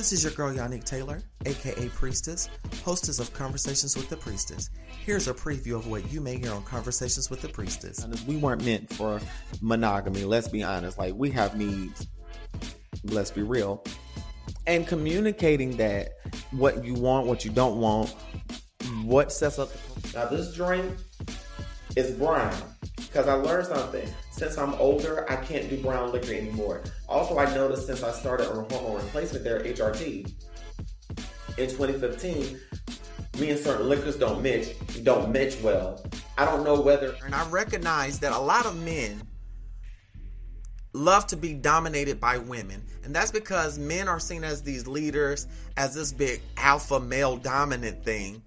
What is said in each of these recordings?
This is your girl, Yanique Taylor, aka Priestess, hostess of Conversations with the Priestess. Here's a preview of what you may hear on Conversations with the Priestess. We weren't meant for monogamy, let's be honest. Like, we have needs, let's be real. And communicating that, what you want, what you don't want, what sets up. Now, this drink is brown because I learned something. Since I'm older, I can't do brown liquor anymore. Also, I noticed since I started on hormone replacement there, HRT, in 2015, me and certain liquors don't match well. I don't know whether... And I recognize that a lot of men love to be dominated by women. And that's because men are seen as these leaders, as this big alpha male dominant being.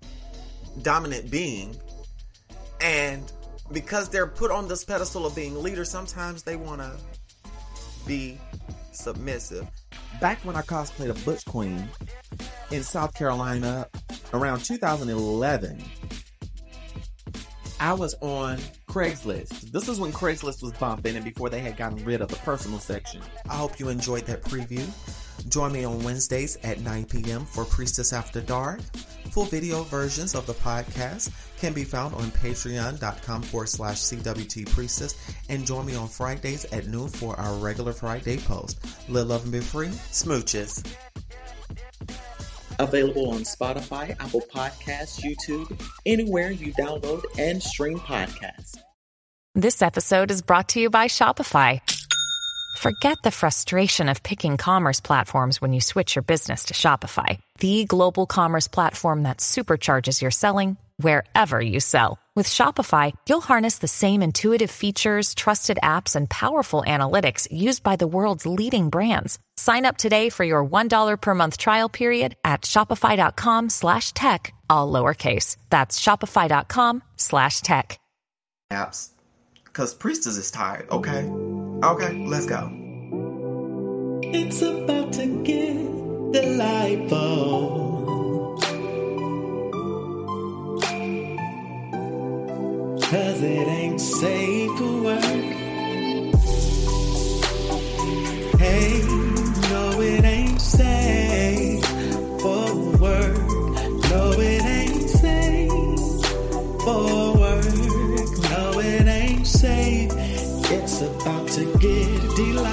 And because they're put on this pedestal of being leaders, sometimes they want to be submissive. Back when I cosplayed a Butch Queen in South Carolina around 2011, I was on Craigslist. This is when Craigslist was bumping and before they had gotten rid of the personal section. I hope you enjoyed that preview. Join me on Wednesdays at 9 p.m. for Priestess After Dark. Full video versions of the podcast can be found on patreon.com/CWT Priestess, and join me on Fridays at noon for our regular Friday post. Live, love, and be free. Smooches. Available on Spotify, Apple Podcasts, YouTube, anywhere you download and stream podcasts. This episode is brought to you by Shopify. Forget the frustration of picking commerce platforms when you switch your business to Shopify, the global commerce platform that supercharges your selling wherever you sell. With Shopify, you'll harness the same intuitive features, trusted apps, and powerful analytics used by the world's leading brands. Sign up today for your $1 per month trial period at shopify.com/tech, all lowercase. That's shopify.com/tech. Apps. Because Priestess is tired, okay? Okay, let's go. It's about to get delightful, 'cause it ain't safe for work. Hey, no, it ain't safe for work. No, it ain't safe for work. No, it ain't safe. It's about to get delightful.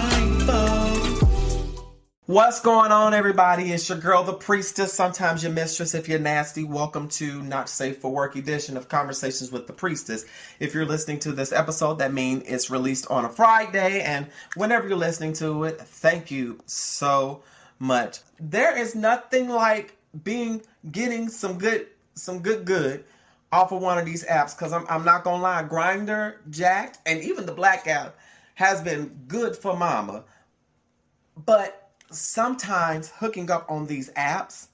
What's going on, everybody? It's your girl, the Priestess, sometimes your mistress if you're nasty. Welcome to Not Safe for Work edition of Conversations with the Priestess. If you're listening to this episode, that means it's released on a Friday, and whenever you're listening to it, thank you so much. There is nothing like getting some good off of one of these apps, because I'm not gonna lie, Grindr, Jacked, and even the Black app has been good for mama. But sometimes hooking up on these apps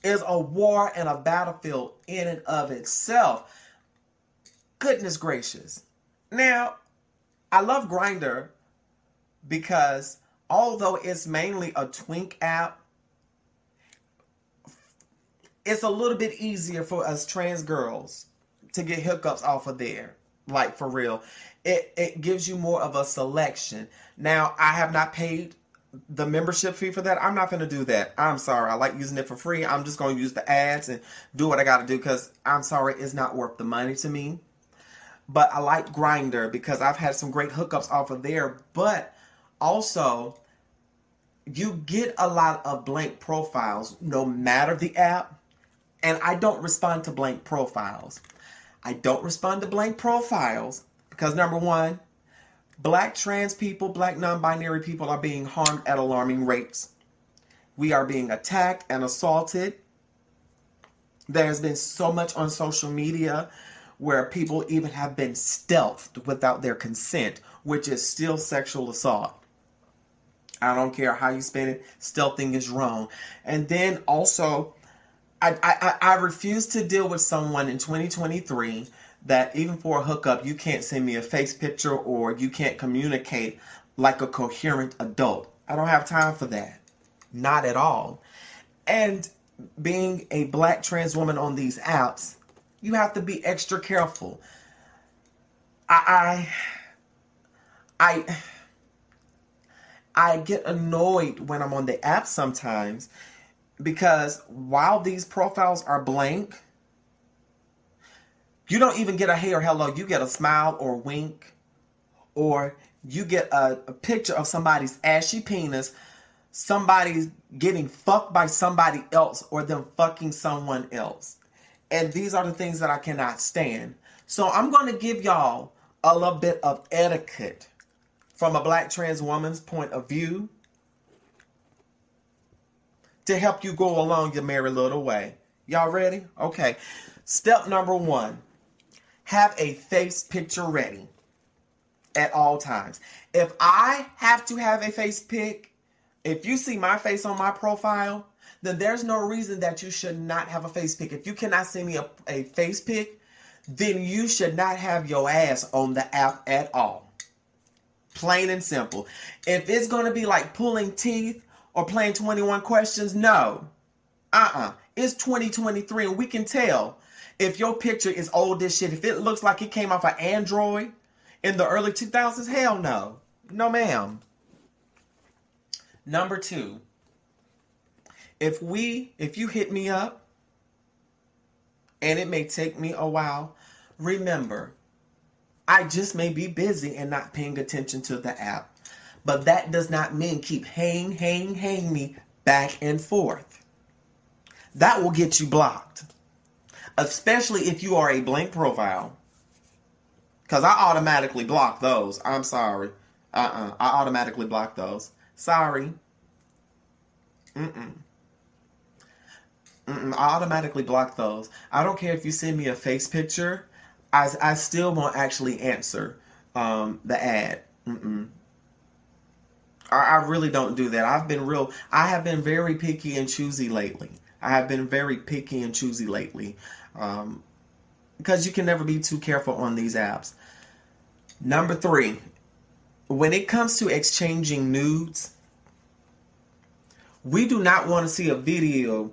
is a war and a battlefield in and of itself. Goodness gracious. Now, I love Grindr because although it's mainly a twink app, it's a little bit easier for us trans girls to get hookups off of there. Like, for real. It gives you more of a selection. Now, I have not paid the membership fee for that. I'm not going to do that. I'm sorry. I like using it for free. I'm just going to use the ads and do what I got to do because, I'm sorry, it's not worth the money to me. But I like Grindr because I've had some great hookups off of there. But also, you get a lot of blank profiles no matter the app. And I don't respond to blank profiles. I don't respond to blank profiles because, number one, Black trans people, Black non-binary people are being harmed at alarming rates. We are being attacked and assaulted. There's been so much on social media where people even have been stealthed without their consent, which is still sexual assault. I don't care how you spin it. Stealthing is wrong. And then also, I refuse to deal with someone in 2023 that even for a hookup, you can't send me a face picture or you can't communicate like a coherent adult. I don't have time for that. Not at all. And being a Black trans woman on these apps, you have to be extra careful. I I get annoyed when I'm on the app sometimes because while these profiles are blank, you don't even get a hey or hello. You get a smile or wink, or you get a picture of somebody's ashy penis, somebody's getting fucked by somebody else, or them fucking someone else. And these are the things that I cannot stand. So I'm going to give y'all a little bit of etiquette from a black trans woman's point of view to help you go along your merry little way. Y'all ready? Okay. Step number 1. Have a face picture ready at all times. If I have to have a face pic, if you see my face on my profile, then there's no reason that you should not have a face pic. If you cannot send me a face pic, then you should not have your ass on the app at all. Plain and simple. If it's going to be like pulling teeth or playing 21 questions, no. It's 2023 and we can tell if your picture is old as shit. If it looks like it came off an Android in the early 2000s, hell no. No, ma'am. Number 2. If you hit me up, and it may take me a while, remember, I just may be busy and not paying attention to the app. But that does not mean keep hang me back and forth. That will get you blocked. Especially if you are a blank profile. Because I automatically block those. I'm sorry. I automatically block those. Sorry. I automatically block those. I don't care if you send me a face picture. I still won't actually answer the ad. I really don't do that. I have been very picky and choosy lately. Because you can never be too careful on these apps. Number 3, when it comes to exchanging nudes, we do not want to see a video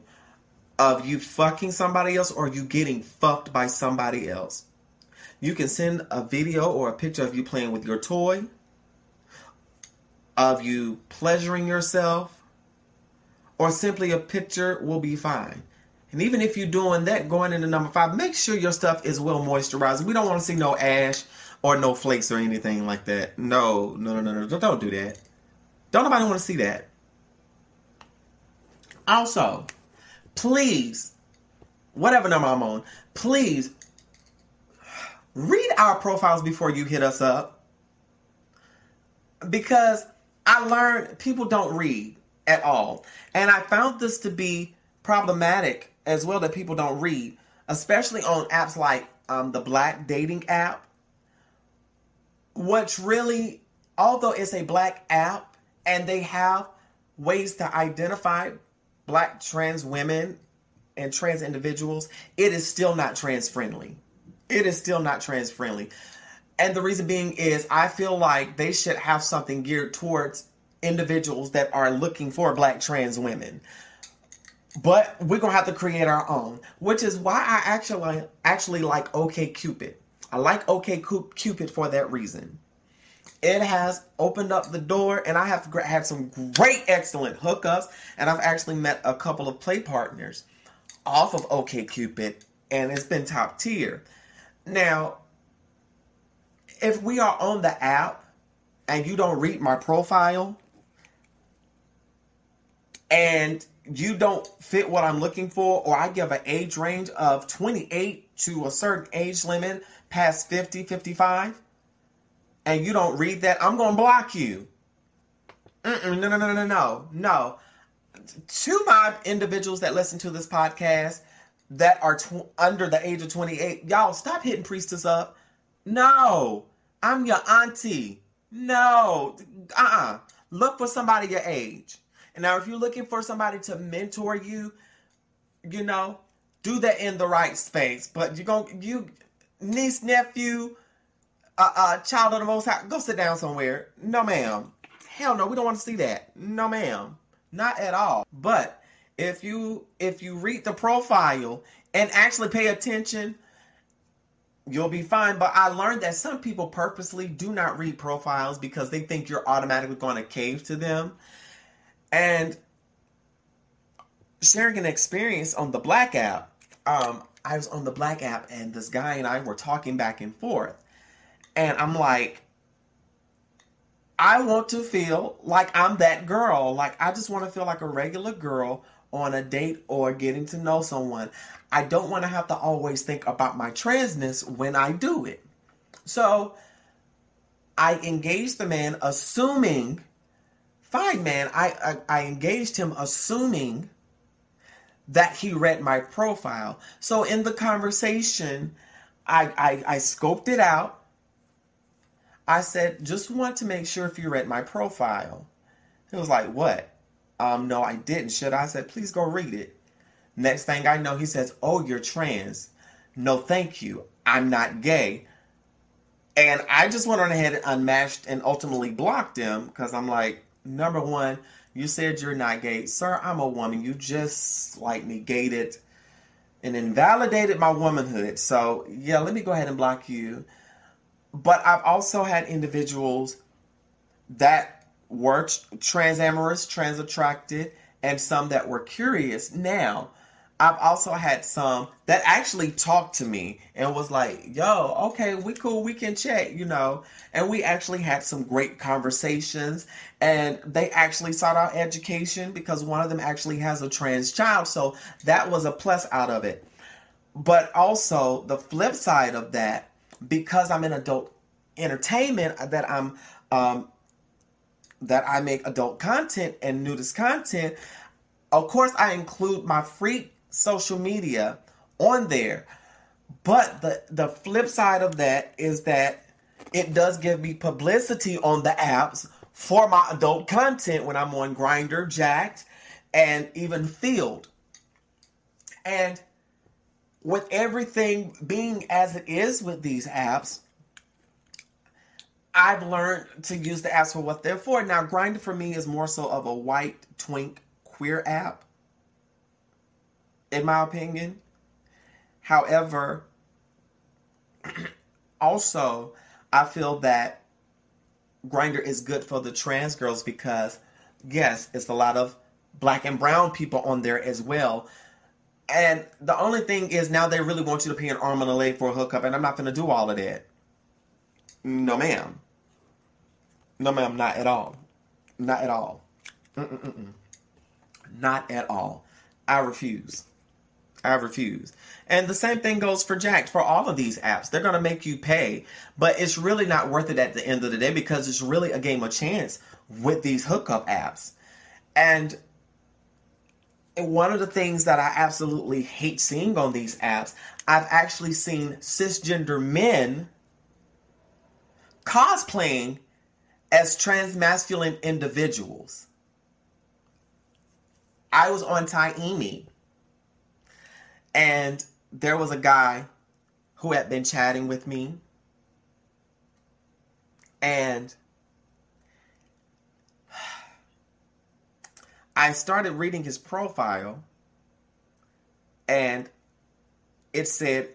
of you fucking somebody else or you getting fucked by somebody else. You can send a video or a picture of you playing with your toy, of you pleasuring yourself, or simply a picture will be fine. And even if you're doing that, going into number 5, make sure your stuff is well moisturized. We don't want to see no ash or no flakes or anything like that. No. Don't do that. Don't nobody want to see that. Also, please, whatever number I'm on, please read our profiles before you hit us up. Because I learned people don't read at all. And I found this to be problematic as well, that people don't read, especially on apps like the Black dating app, which really, although it's a Black app and they have ways to identify Black trans women and trans individuals, it is still not trans friendly. And the reason being is I feel like they should have something geared towards individuals that are looking for Black trans women. But we're going to have to create our own, which is why I actually like OkCupid. I like OkCupid for that reason. It has opened up the door, and I have had some great, excellent hookups, and I've actually met a couple of play partners off of OkCupid, and it's been top tier. Now, if we are on the app and you don't read my profile and you don't fit what I'm looking for, or I give an age range of 28 to a certain age limit past 50, 55, and you don't read that, I'm going to block you. No. To my individuals that listen to this podcast that are under the age of 28, y'all stop hitting Priestess up. No, I'm your auntie. No, look for somebody your age. And now if you're looking for somebody to mentor you, do that in the right space. But you niece, nephew, child of the Most High, go sit down somewhere. No, ma'am. Hell no, we don't want to see that. No, ma'am. Not at all. But if you read the profile and actually pay attention, you'll be fine. But I learned that some people purposely do not read profiles because they think you're automatically going to cave to them. And sharing an experience on the Black app, I was on the Black app and this guy and I were talking back and forth. And I'm like, I want to feel like I'm that girl. Like, I just want to feel like a regular girl on a date or getting to know someone. I don't want to have to always think about my transness when I do it. So I engaged the man assuming, fine man, I engaged him assuming that he read my profile. So in the conversation, I scoped it out. I said, just want to make sure if you read my profile. He was like, what? No, I didn't. Should I? I said, please go read it. Next thing I know, he says, oh, you're trans. No, thank you. I'm not gay. And I just went on ahead and unmatched and ultimately blocked him because I'm like, number one, you said you're not gay. Sir, I'm a woman. You just like negated and invalidated my womanhood. So yeah, let me go ahead and block you. But I've also had individuals that were transamorous, trans attracted, and some that were curious. Now, I've also had some that actually talked to me and was like, yo, okay, we cool, we can chat, you know. And we actually had some great conversations, and they actually sought out education because one of them actually has a trans child. So that was a plus out of it. But also the flip side of that, because I'm in adult entertainment, that I make adult content and nudist content, of course I include my freak social media on there. But the flip side of that is that it does give me publicity on the apps for my adult content when I'm on Grindr, Jacked, and even Field. And with everything being as it is with these apps, I've learned to use the apps for what they're for. Now, Grindr for me is more so of a white twink queer app, in my opinion. However, also, I feel that Grindr is good for the trans girls because, yes, it's a lot of black and brown people on there as well. And the only thing is now they really want you to pay an arm and a leg for a hookup, and I'm not going to do all of that. No, ma'am. No, ma'am, not at all. Not at all. Not at all. I refuse. I refuse. And the same thing goes for Jacked. For all of these apps, they're going to make you pay, but it's really not worth it at the end of the day because it's really a game of chance with these hookup apps. And one of the things that I absolutely hate seeing on these apps, I've actually seen cisgender men cosplaying as transmasculine individuals. I was on Taimi, and there was a guy who had been chatting with me, and I started reading his profile, and it said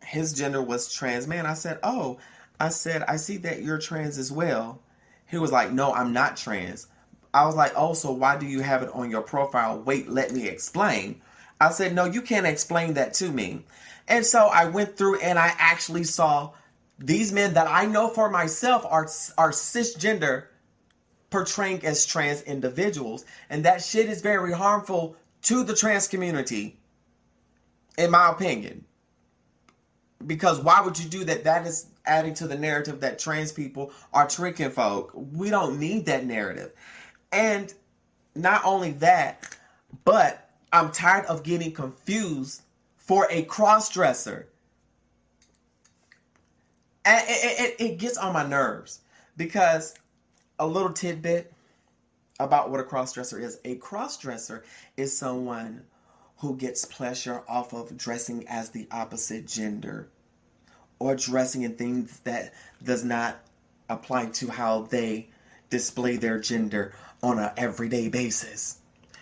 his gender was trans man. I said, oh, I see that you're trans as well. He was like, no, I'm not trans. I was like, oh, so why do you have it on your profile? Wait, let me explain. I said, no, you can't explain that to me. And so I went through and I actually saw these men that I know for myself are cisgender portraying as trans individuals. And that shit is very harmful to the trans community, in my opinion. Because why would you do that? That is adding to the narrative that trans people are tricking folk. We don't need that narrative. And not only that, but I'm tired of getting confused for a cross-dresser. And it gets on my nerves because a little tidbit about what a cross-dresser is. A cross-dresser is someone who gets pleasure off of dressing as the opposite gender or dressing in things that does not apply to how they display their gender on an everyday basis.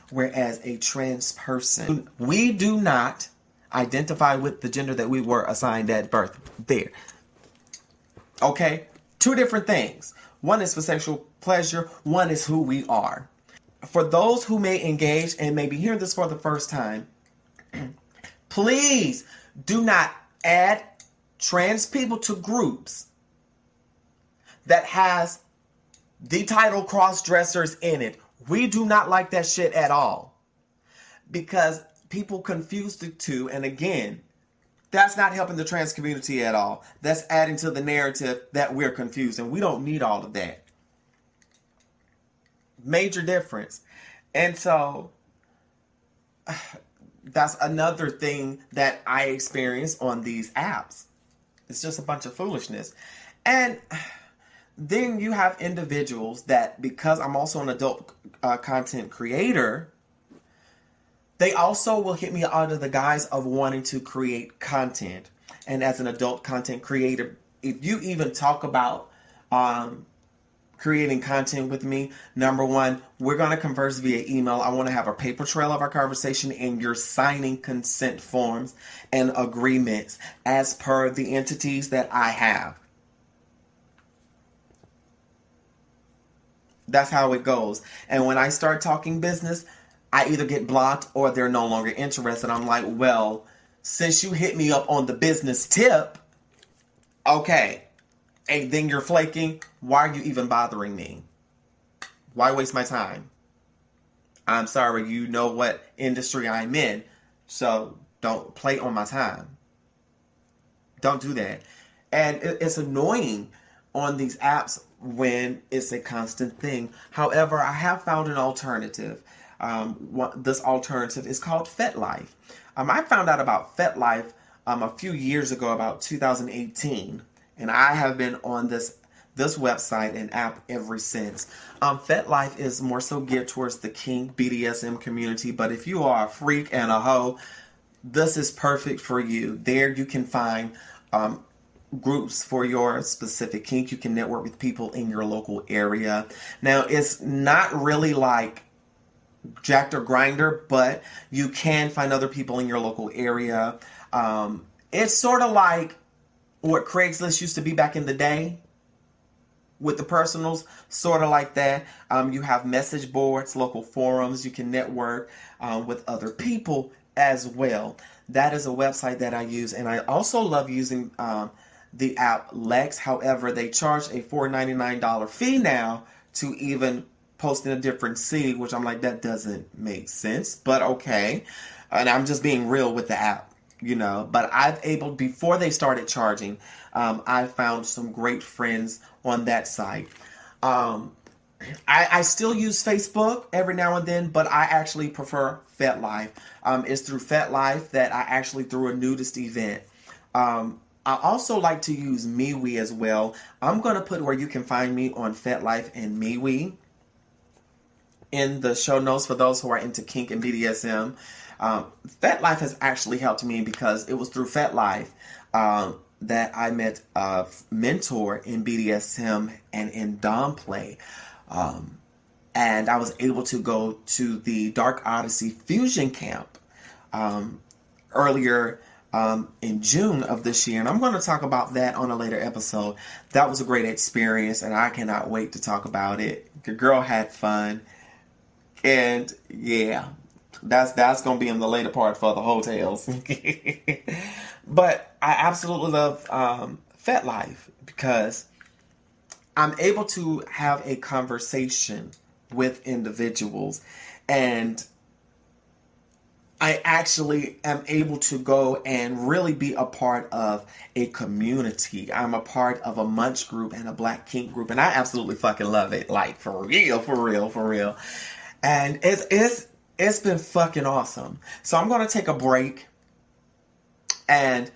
Whereas a trans person, we do not identify with the gender that we were assigned at birth. There. Okay? Two different things. One is for sexual pleasure. One is who we are. For those who may engage and may be hearing this for the first time, please do not add trans people to groups that has the title cross-dressers in it. We do not like that shit at all. Because people confuse the two. And again, that's not helping the trans community at all. That's adding to the narrative that we're confused. And we don't need all of that. Major difference. And so that's another thing that I experience on these apps. It's just a bunch of foolishness. And then you have individuals that, because I'm also an adult content creator, they also will hit me under the guise of wanting to create content. And as an adult content creator, if you even talk about creating content with me, number one, we're going to converse via email. I want to have a paper trail of our conversation, and you're signing consent forms and agreements as per the entities that I have. That's how it goes. And when I start talking business, I either get blocked or they're no longer interested. I'm like, well, since you hit me up on the business tip, okay, and then you're flaking, why are you even bothering me? Why waste my time? I'm sorry, you know what industry I'm in, so don't play on my time. Don't do that. And it's annoying on these apps when it's a constant thing. However, I have found an alternative. This alternative is called FetLife. I found out about FetLife a few years ago, about 2018, and I have been on this website and app ever since. FetLife is more so geared towards the kink BDSM community, but if you are a freak and a hoe, this is perfect for you. There you can find groups for your specific kink. You can network with people in your local area. Now, it's not really like Jack'd or Grindr, but you can find other people in your local area. It's sort of like what Craigslist used to be back in the day with the personals, sort of like that. You have message boards, local forums. You can network with other people as well. That is a website that I use, and I also love using the app Lex. However, they charge a $4.99 fee now to even post in a different city, which I'm like, that doesn't make sense, but okay. And I'm just being real with the app, you know. But before they started charging, I found some great friends on that site. I still use Facebook every now and then, but I actually prefer FetLife. It's through FetLife that I actually threw a nudist event. I also like to use MeWe as well. I'm going to put where you can find me on FetLife and MeWe in the show notes for those who are into kink and BDSM. FetLife has actually helped me because it was through FetLife that I met a mentor in BDSM and in dom play. And I was able to go to the Dark Odyssey Fusion Camp earlier in June of this year. And I'm going to talk about that on a later episode. That was a great experience, and I cannot wait to talk about it. The girl had fun. And yeah, that's going to be in the later part for the hotels. But I absolutely love FetLife because I'm able to have a conversation with individuals, and I actually am able to go and really be a part of a community. I'm a part of a Munch group and a Black Kink group, and I absolutely fucking love it. Like, for real, for real, for real. And it's been fucking awesome. So I'm going to take a break. And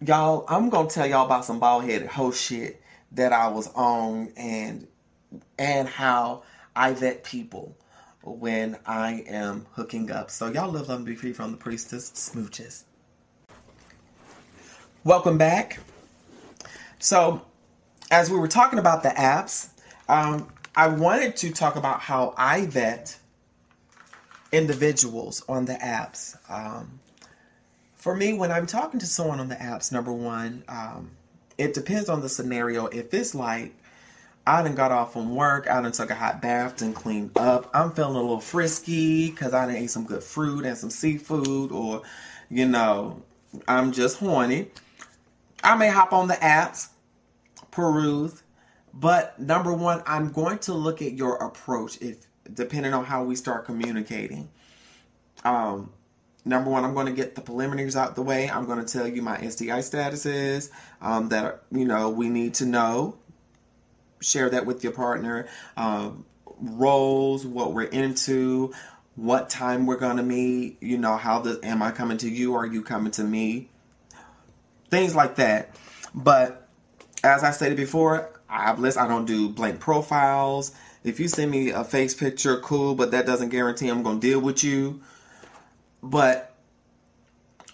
y'all, I'm going to tell y'all about some bald-headed hoe shit that I was on and how I vet people when I am hooking up. So y'all live, love, and be free from the Priestess Smooches. Welcome back. So as we were talking about the apps, I wanted to talk about how I vet individuals on the apps. For me, when I'm talking to someone on the apps, number one, it depends on the scenario. If it's like, I done got off from work, I done took a hot bath and cleaned up, I'm feeling a little frisky because I done ate some good fruit and some seafood, or, you know, I'm just horny, I may hop on the apps, peruse, but number one, I'm going to look at your approach, depending on how we start communicating. Number one, I'm going to get the preliminaries out the way. I'm going to tell you my STI status is, that, you know, we need to know. Share that with your partner. Roles, what we're into, what time we're going to meet, you know, am I coming to you or are you coming to me? Things like that. But as I stated before, I don't do blank profiles. If you send me a face picture, cool, but that doesn't guarantee I'm going to deal with you. But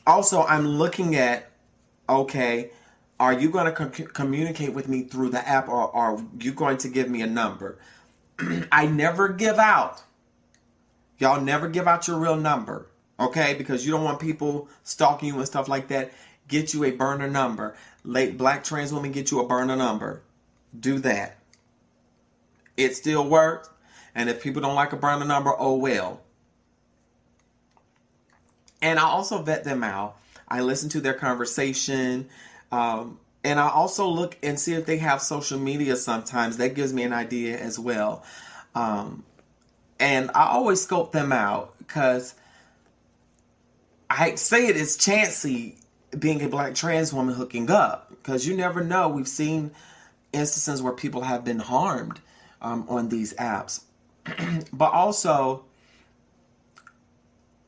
also, I'm looking at, okay, are you going to communicate with me through the app, or are you going to give me a number? I never give out. Y'all never give out your real number, okay? Because you don't want people stalking you and stuff like that. Get you a burner number. Black trans women, get you a burner number. Do that. It still works. And if people don't like a burner number, oh well. And I also vet them out. I listen to their conversation. And I also look and see if they have social media sometimes. That gives me an idea as well. And I always scope them out because I say it is chancy being a black trans woman hooking up, because you never know. We've seen instances where people have been harmed on these apps. But also,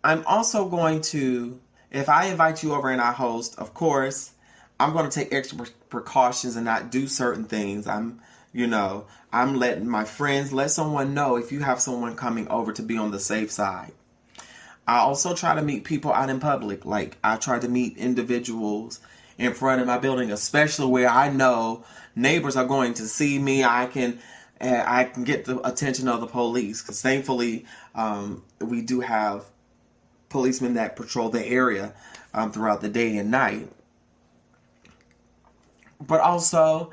I'm also going to, if I invite you over and I host, of course, I'm going to take extra precautions and not do certain things. I'm letting my friends, let someone know if you have someone coming over to be on the safe side. I also try to meet people out in public. Like, I try to meet individuals in front of my building, especially where I know neighbors are going to see me. I can get the attention of the police, because thankfully we do have policemen that patrol the area throughout the day and night. But also,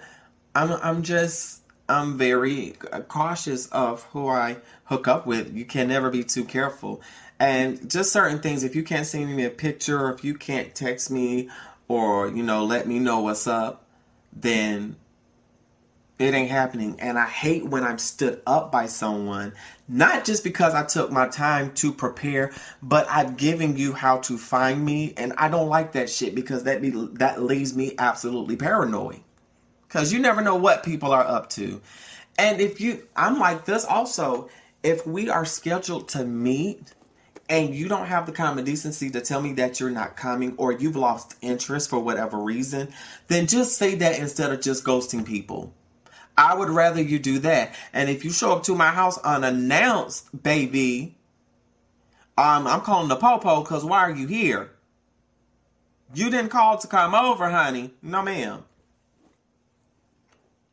I'm very cautious of who I hook up with. You can never be too careful. And just certain things, if you can't send me a picture, or if you can't text me, or, let me know what's up, then it ain't happening. And I hate when I'm stood up by someone, not just because I took my time to prepare, but I've given you how to find me. And I don't like that shit, because that leaves me absolutely paranoid. Because you never know what people are up to. And I'm like this also, if we are scheduled to meet and you don't have the common decency to tell me that you're not coming, or you've lost interest for whatever reason, then just say that instead of just ghosting people. I would rather you do that. And if you show up to my house unannounced, baby, I'm calling the popo, because why are you here? You didn't call to come over, honey. No, ma'am.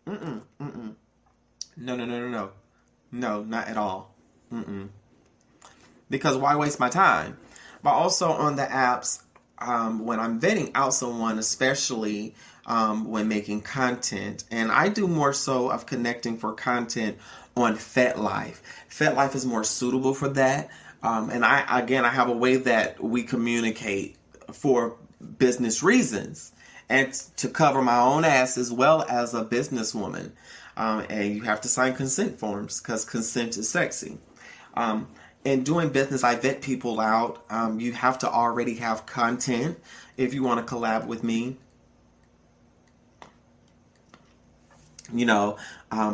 No. No, not at all. Because why waste my time? But also on the apps, when I'm vetting out someone, especially when making content, and I do more so of connecting for content on FetLife. FetLife is more suitable for that. And I have a way that we communicate for business reasons, and to cover my own ass as well as a businesswoman. And you have to sign consent forms, because consent is sexy. In doing business, I vet people out. You have to already have content if you want to collab with me. I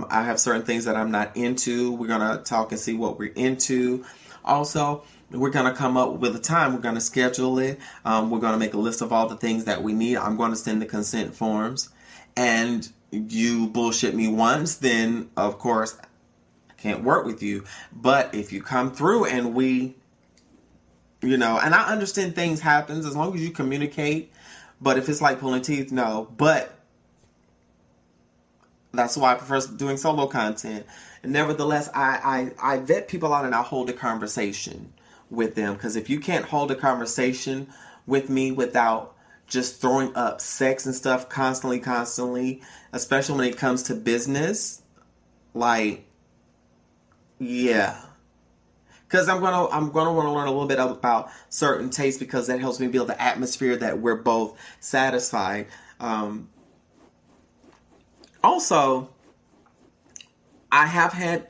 have certain things that I'm not into. We're going to talk and see what we're into. Also, we're going to come up with a time. We're going to schedule it. We're going to make a list of all the things that we need. I'm going to send the consent forms. And you bullshit me once, then, of course, I can't work with you. But if you come through and we, and I understand things happen as long as you communicate. But if it's like pulling teeth, no. But that's why I prefer doing solo content. And nevertheless, I vet people out and I hold a conversation with them. Because if you can't hold a conversation with me without just throwing up sex and stuff constantly, especially when it comes to business. Like, yeah. Because I'm gonna want to learn a little bit about certain tastes, because that helps me build the atmosphere that we're both satisfied. Also, I have had,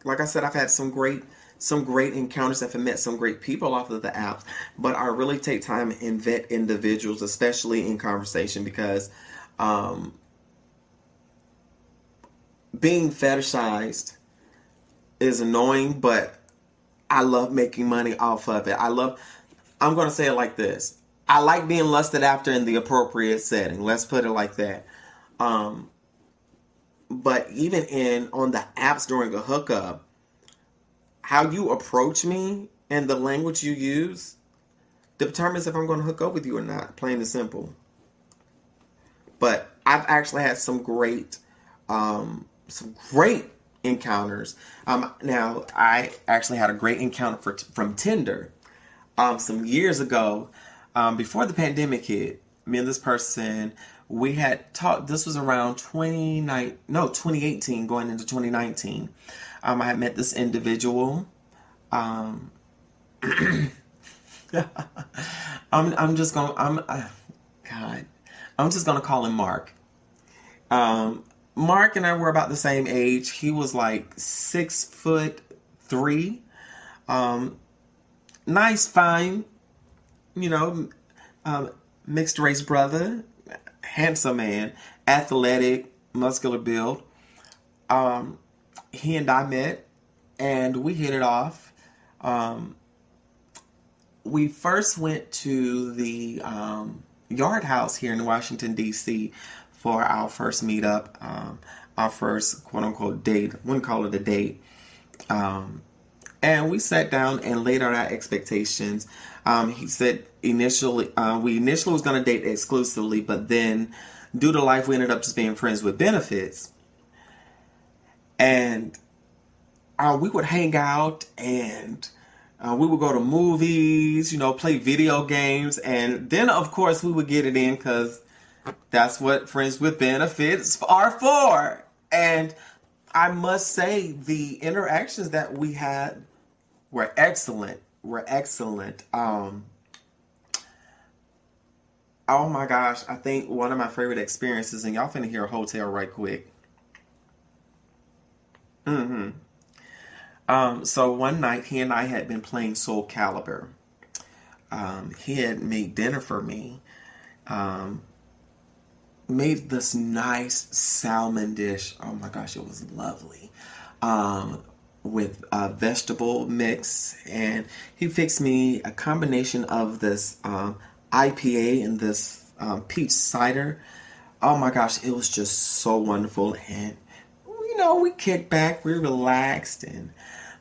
like I said, I've had some great encounters. I've met some great people off of the apps, but I really take time and vet individuals, especially in conversation, because being fetishized is annoying, but I love making money off of it. I'm going to say it like this. I like being lusted after in the appropriate setting. Let's put it like that. But even on the apps during a hookup, how you approach me and the language you use determines if I'm going to hook up with you or not, plain and simple. But I've actually had some great encounters. Now, I actually had a great encounter from Tinder some years ago, before the pandemic hit. Me and this person, we had talked. This was around 2018, going into 2019. I had met this individual. I'm just gonna call him Mark. Mark and I were about the same age. He was like 6'3". Nice, fine, mixed race brother, handsome man, athletic, muscular build. He and I met and we hit it off. We first went to the Yard House here in Washington, D.C. for our first meetup, our first quote-unquote date. Wouldn't call it a date. And we sat down and laid out our expectations. He said we initially was going to date exclusively, but then due to life, we ended up just being friends with benefits. And we would hang out, and we would go to movies, play video games. And then, of course, we would get it in, because that's what friends with benefits are for. And I must say, the interactions that we had were excellent. Oh my gosh, I think one of my favorite experiences, and y'all finna hear a hotel right quick. So one night, he and I had been playing Soul Calibur. He had made dinner for me. Made this nice salmon dish. Oh my gosh, it was lovely. With a vegetable mix. And he fixed me a combination of this IPA and this peach cider. Oh my gosh, it was just so wonderful. And, we kicked back, we relaxed. And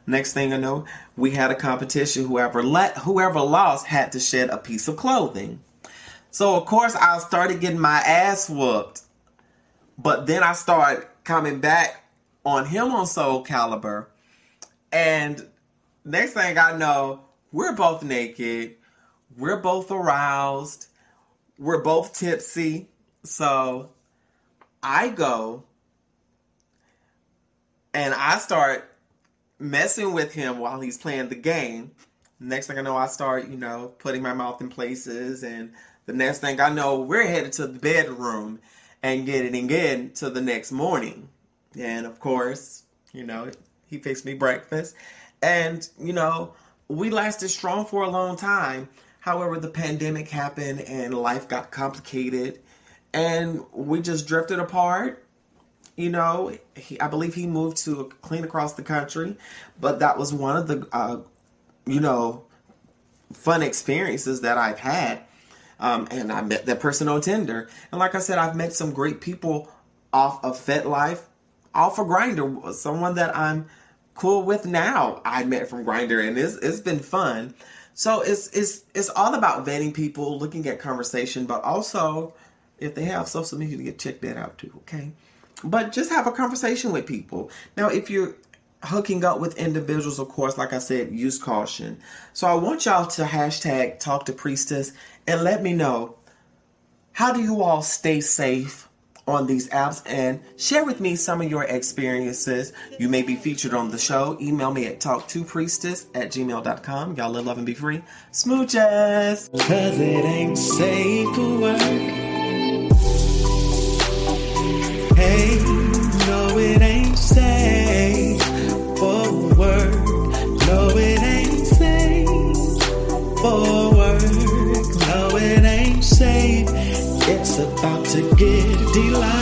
next thing I know, we had a competition. Whoever lost had to shed a piece of clothing. So, of course, I started getting my ass whooped. But then I started coming back on him on Soul Calibur. And next thing I know, we're both naked. We're both aroused. We're both tipsy. So, I go and I start messing with him while he's playing the game. Next thing I know, I start, putting my mouth in places, and the next thing I know, we're headed to the bedroom and getting to the next morning. And of course, he fixed me breakfast. And, we lasted strong for a long time. However, the pandemic happened and life got complicated. And we just drifted apart. I believe he moved to clean across the country. But that was one of the, fun experiences that I've had. And I met that person on Tinder. And like I said, I've met some great people off of FetLife, off of Grindr. Someone that I'm cool with now, I met from Grindr, and it's been fun. So it's all about vetting people, looking at conversation, but also if they have social media, to check that out too. Okay, but just have a conversation with people. Now, if you're hooking up with individuals, of course, like I said, use caution. So I want y'all to hashtag Talk to Priestess and let me know, how do you all stay safe on these apps? And share with me some of your experiences. You may be featured on the show. Email me at talktopriestess@gmail.com. Y'all live, love, and be free. Smooches! Cause it ain't safe for work. Hey, no, it ain't safe for work. No, it ain't safe for work. No, it ain't safe. It's about to get delight.